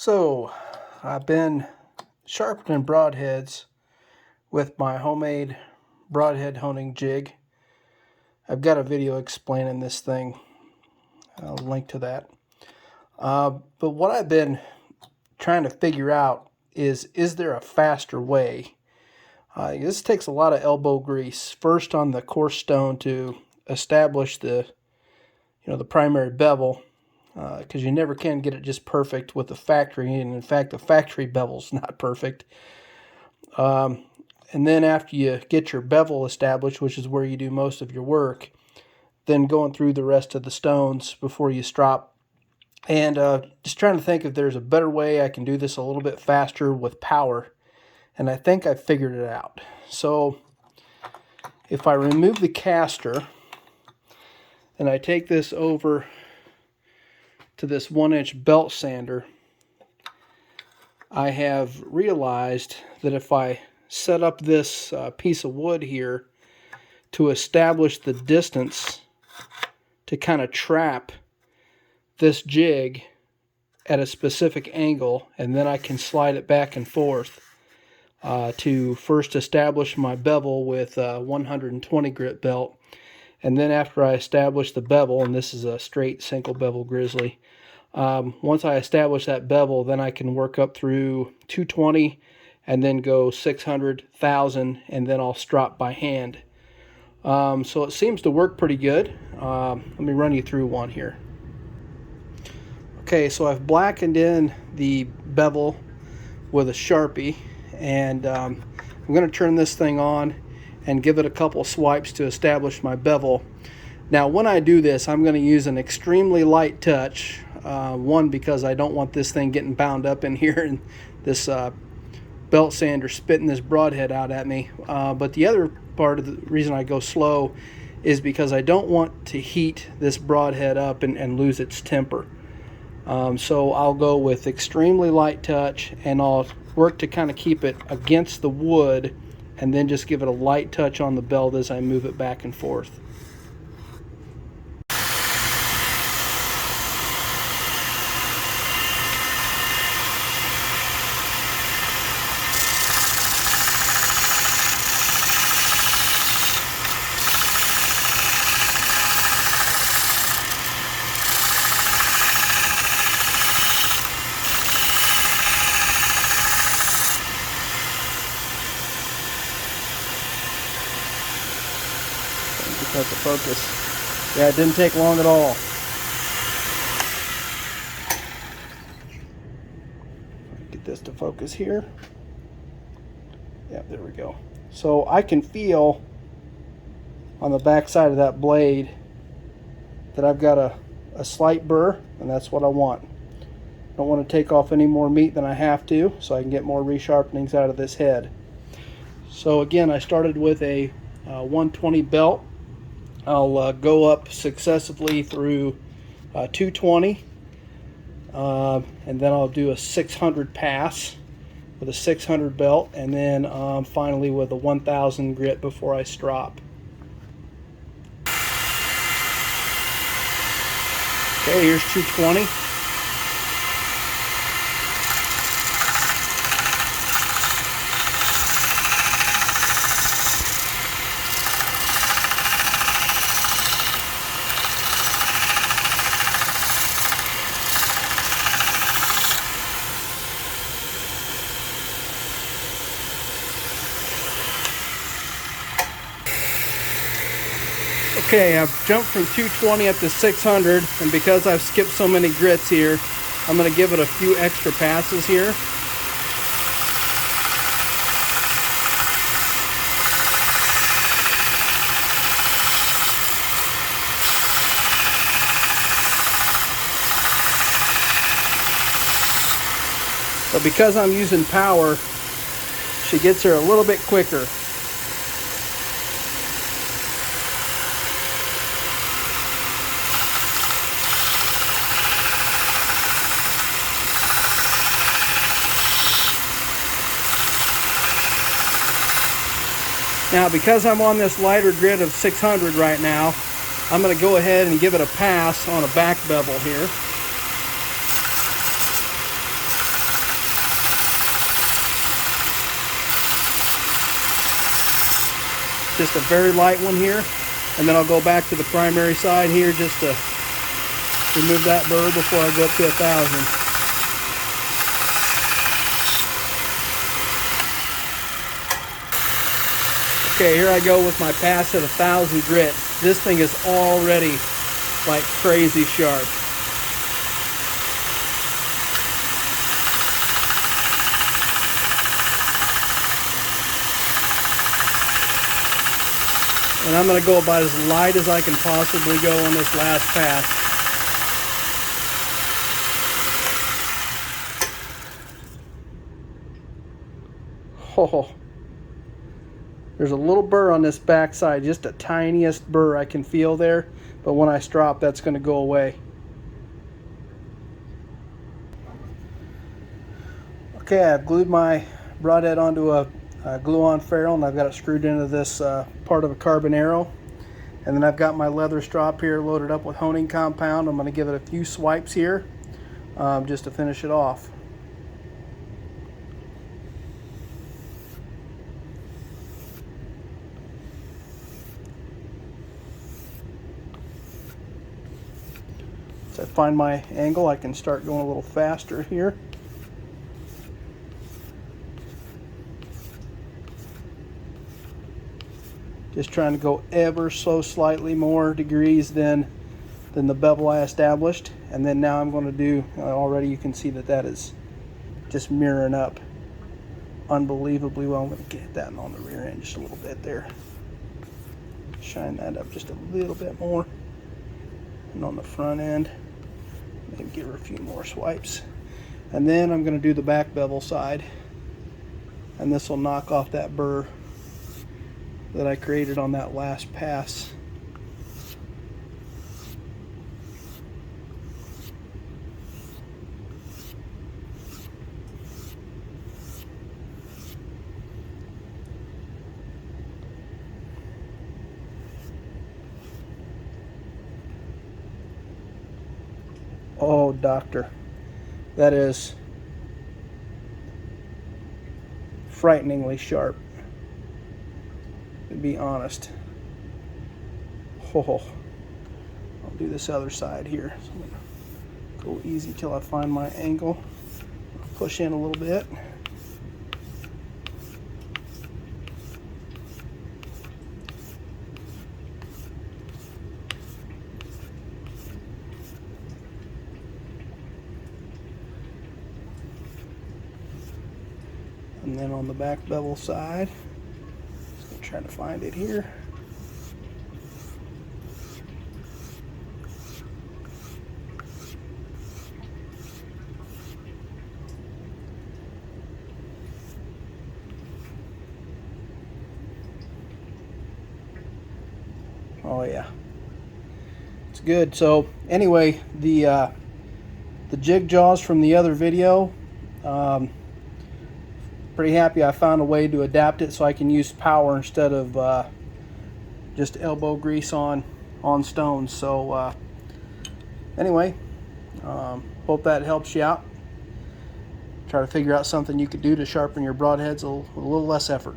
So, I've been sharpening broadheads with my homemade broadhead honing jig. I've got a video explaining this thing. I'll link to that. But what I've been trying to figure out is there a faster way? This takes a lot of elbow grease. First on the coarse stone to establish the primary bevel. Because you never can get it just perfect with the factory, and in fact the factory bevel's not perfect. And then after you get your bevel established, which is where you do most of your work, then going through the rest of the stones before you strop. And just trying to think if there's a better way I can do this a little bit faster with power. And I think I figured it out. So if I remove the caster and I take this over to this 1-inch belt sander, I have realized that if I set up this piece of wood here to establish the distance to kind of trap this jig at a specific angle, and then I can slide it back and forth to first establish my bevel with a 120 grit belt. And then after I establish the bevel, and this is a straight single bevel grizzly, once I establish that bevel, then I can work up through 220 and then go 600, 1000, and then I'll strop by hand. So it seems to work pretty good. Let me run you through one here. Okay, so I've blackened in the bevel with a Sharpie, and I'm going to turn this thing on and give it a couple swipes to establish my bevel. Now when I do this, I'm going to use an extremely light touch. One, because I don't want this thing getting bound up in here and this belt sander spitting this broadhead out at me. But the other part of the reason I go slow is because I don't want to heat this broadhead up and lose its temper. So I'll go with extremely light touch, and I'll work to kind of keep it against the wood and then just give it a light touch on the belt as I move it back and forth. Because the focus, yeah, it didn't take long at all. Get this to focus here. Yeah, there we go. So I can feel on the back side of that blade that I've got a slight burr, and that's what I want. I don't want to take off any more meat than I have to, so I can get more resharpenings out of this head. So again, I started with a 120 belt. I'll go up successively through 220, and then I'll do a 600 pass with a 600 belt, and then finally with a 1000 grit before I strop. Okay, here's 220. Okay, I've jumped from 220 up to 600, and because I've skipped so many grits here, I'm going to give it a few extra passes here. But because I'm using power, she gets there a little bit quicker. Now, because I'm on this lighter grit of 600 right now, I'm going to go ahead and give it a pass on a back bevel here. just a very light one here, and then I'll go back to the primary side here just to remove that burr before I go up to 1,000. Okay, here I go with my pass at 1,000 grit. This thing is already like crazy sharp. And I'm going to go about as light as I can possibly go on this last pass. Oh, there's a little burr on this back side, just the tiniest burr I can feel there, but when I strop, that's going to go away. Okay, I've glued my broadhead onto a glue-on ferrule, and I've got it screwed into this part of a carbon arrow. And then I've got my leather strop here loaded up with honing compound. I'm going to give it a few swipes here just to finish it off. As I find my angle, I can start going a little faster here. Just trying to go ever so slightly more degrees than the bevel I established. And then now I'm going to do, already you can see that is just mirroring up unbelievably well. I'm going to get that on the rear end just a little bit there. Shine that up just a little bit more. And on the front end, maybe give her a few more swipes. And then I'm going to do the back bevel side. And this will knock off that burr that I created on that last pass. Oh, doctor, that is frighteningly sharp, to be honest. Oh, I'll do this other side here. So I'm gonna go easy till I find my angle. Push in a little bit. And then on the back bevel side, just gonna try to find it here. Oh yeah, it's good. So anyway, the jig jaws from the other video, pretty happy I found a way to adapt it so I can use power instead of just elbow grease on stones. So anyway, hope that helps you out. Try to figure out something you could do to sharpen your broadheads with a little less effort.